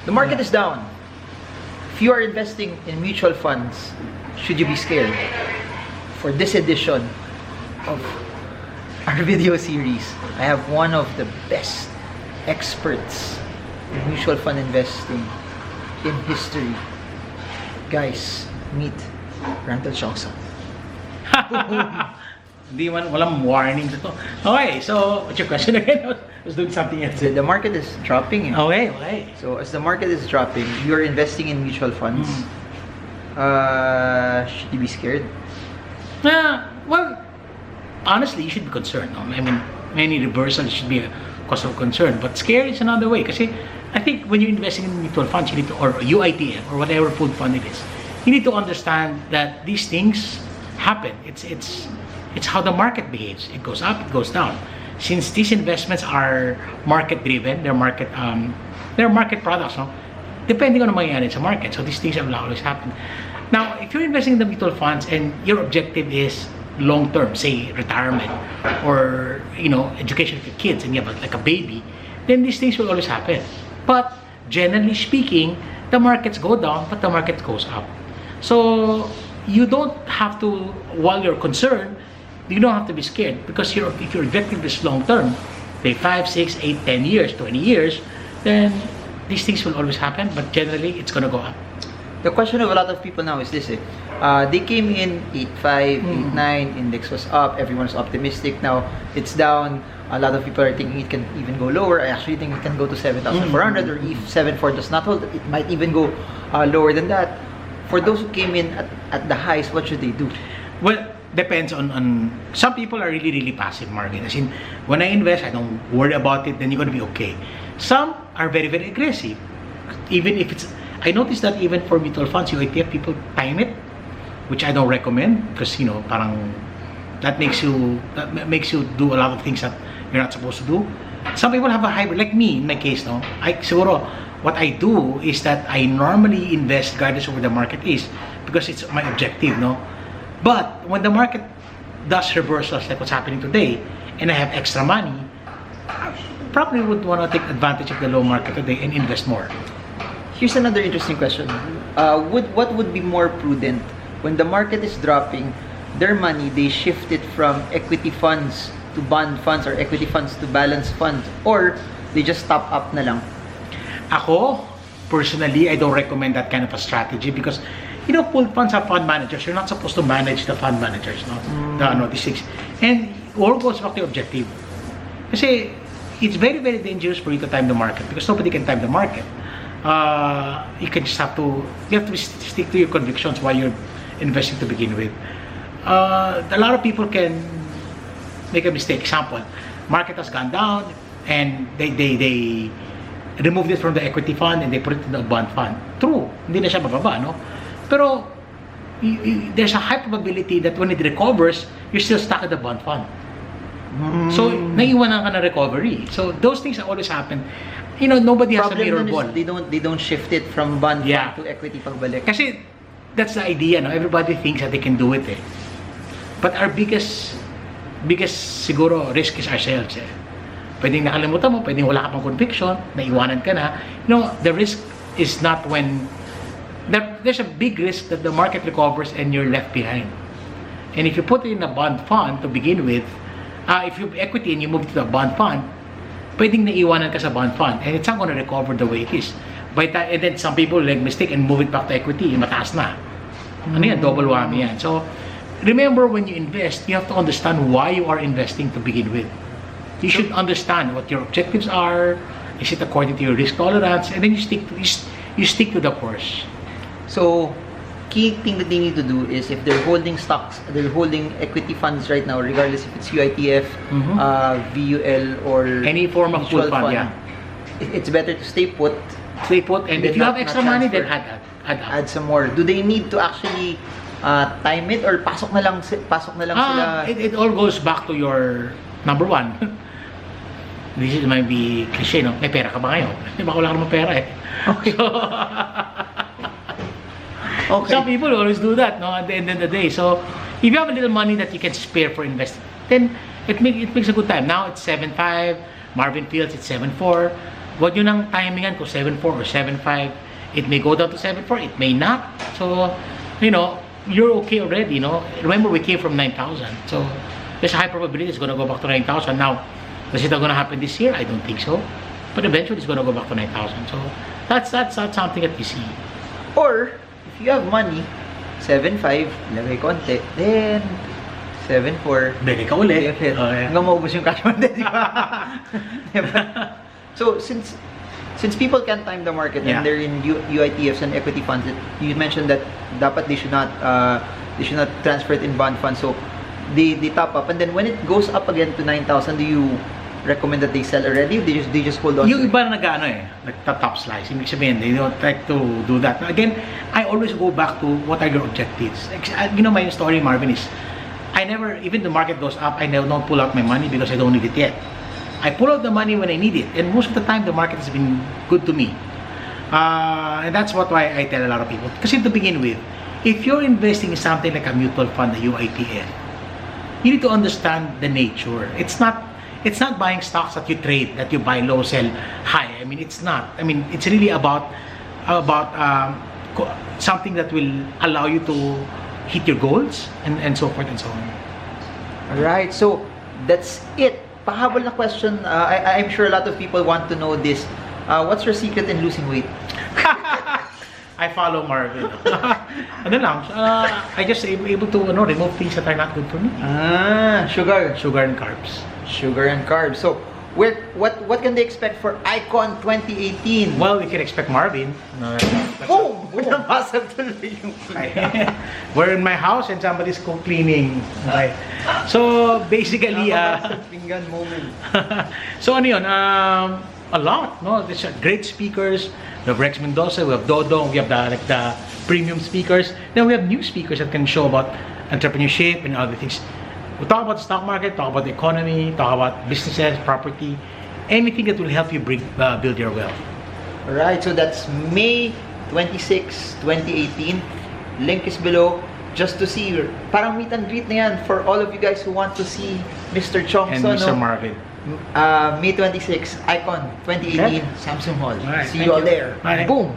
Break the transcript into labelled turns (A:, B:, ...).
A: The market is down. If you are investing in mutual funds, should you be scared? For this edition of our video series, I have one of the best experts in mutual fund investing in history. Guys, meet Randall Chongson.
B: Hindi man, walang warning to. Okay, so what's your question again? I was doing something else.
A: The market is dropping.
B: Okay.
A: So as the market is dropping, you're investing in mutual funds. Should you be scared?
B: Well, honestly, you should be concerned. No? I mean, any reversal should be a cause of concern. But scare is another way. Kasi I think when you're investing in mutual funds, you need to, or UITF, or whatever pooled fund it is, you need to understand that these things happen. It's how the market behaves. It goes up, it goes down. Since these investments are market-driven, they're market products, no? Depending on the mangyayari sa market. So these things will always happen. Now, if you're investing in the mutual funds and your objective is long-term, say retirement or education of your kids, and you have like a baby, then these things will always happen. But generally speaking, the markets go down, but the market goes up. So you don't have to, while you're concerned, you don't have to be scared, because if your objective is long-term, say 5, 6, 8, 10 years, 20 years, then these things will always happen, but generally it's gonna go up.
A: The question of a lot of people now is this: they came in 8.5, 8.9, index was up, everyone's optimistic. Now it's down. A lot of people are thinking it can even go lower. I actually think it can go to 7,400, or if 7.4 does not hold, it might even go lower than that. For those who came in at the highs, what should they do?
B: Well, depends on some people are really passive, Marvin. As in, when I invest, I don't worry about it, then you're gonna be okay. Some are very aggressive. Even if it's, I noticed that even for mutual funds, UITF, people time it, which I don't recommend, because parang that makes you do a lot of things that you're not supposed to do. Some people have a hybrid, like me in my case, no. Siguro what I do is that I normally invest regardless of where the market is, because it's my objective, no. But when the market does reversals like what's happening today, and I have extra money, I probably would want to take advantage of the low market today and invest more.
A: Here's another interesting question. What would be more prudent when the market is dropping? Their money, they shift it from equity funds to bond funds, or equity funds to balance funds, or they just top up na lang?
B: Ako, personally, I don't recommend that kind of a strategy, because pooled funds are fund managers. You're not supposed to manage the fund managers, no? These things. And all goes back to your objective. Kasi it's very dangerous for you to time the market, because nobody can time the market. You have to stick to your convictions while you're investing to begin with. A lot of people can make a mistake. Example, market has gone down and they removed it from the equity fund and they put it in the bond fund. True, hindi na siya mababa, no? Pero there's a high probability that when it recovers, you're still stuck in the bond fund. So naiwanan ka na recovery. So those things always happen. Nobody has a mirror ball.
A: They don't shift it from bond fund to equity pagbalik.
B: Kasi that's the idea, no? Everybody thinks that they can do it, eh. But our biggest siguro risk is ourselves, eh. Pwedeng nakalimutan mo, pwedeng wala ka pang conviction, naiwanan ka na. The risk is not when there's a big risk that the market recovers and you're left behind. And if you put it in a bond fund to begin with, if you have equity and you move to the bond fund, pwedeng naiwanan ka sa bond fund and it's not going to recover the way it is. And then some people make mistake and move it back to equity, mataas na. Ano yan? Double whammy yan. So, remember, when you invest, you have to understand why you are investing to begin with. You should understand what your objectives are. Is it according to your risk tolerance? And then you stick to the course. So, key thing that they need to do is, if they're holding stocks, they're holding equity funds right now, regardless if it's UITF, VUL, or any form of pooled fund, it's better to stay put. And if you have extra money, then add some more. Do they need to actually time it, or pasok na lang sila? It all goes back to your number one. This might be cliche, no? May pera ka ba ngayon? Di ba, wala ka naman pera, eh. Okay. Okay. Some people always do that, no? At the end of the day. So, if you have a little money that you can spare for investing, then it makes a good time. Now it's 7.5. Marvin Fields, it's 7.4. Huwag nyo nang timingan kung 7.4 or 7.5. It may go down to 7.4, it may not. So, you know, you're okay already, you know. Remember, we came from 9,000. So, there's a high probability it's going to go back to 9,000. Now, is it going to happen this year? I don't think so. But eventually, it's going to go back to 9,000. So, that's something that we see.
A: Or, if you have money, 7.5, lagay konti, then 7.4.
B: Bigay ka ulit.
A: Hanggang maubos yung cash mo, di ba? Diba? So, since people can't time the market and they're in UITFs and equity funds, you mentioned that dapat they should not transfer it in bond funds. So they top up, and then when it goes up again to 9,000, do you recommend that they sell already? They just hold on.
B: Yung iba na nagta-top slice. Ibig sabihin, they don't like to do that. Again, I always go back to what are your objectives. You know, my story, Marvin, is I never, even the market goes up, I never don't pull out my money because I don't need it yet. I pull out the money when I need it, and most of the time the market has been good to me, and that's why I tell a lot of people. Because to begin with, if you're investing in something like a mutual fund, a UITF, you need to understand the nature. It's not buying stocks that you trade, that you buy low, sell high. I mean, it's not. I mean, it's really about something that will allow you to hit your goals and so forth and so on.
A: All right, so that's it. Pahabol na question. I'm sure a lot of people want to know this. What's your secret in losing weight?
B: I follow Marvin. Ano lang, I just able to remove things that are not good for me.
A: Sugar
B: and carbs.
A: Sugar and carbs. So, what can they expect for Icon 2018?
B: Well, you can expect Marvin.
A: Boom!
B: We're in my house and somebody's cleaning. Okay. So basically,
A: pinggan moment.
B: So ano yun? A lot. No, there's great speakers. We have Rex Mendoza, we have Dodo, we have the premium speakers. Then we have new speakers that can show about entrepreneurship and other things. We talk about the stock market, talk about the economy, talk about businesses, property, anything that will help you build your wealth.
A: Alright, so that's May 26, 2018. Link is below. Just to see, parang meet and greet na yan for all of you guys who want to see Mr. Chong
B: and Mr. Marvin.
A: May 26, Icon 2018, Samsung Hall.
B: Right,
A: see you all there.
B: Bye.
A: Boom!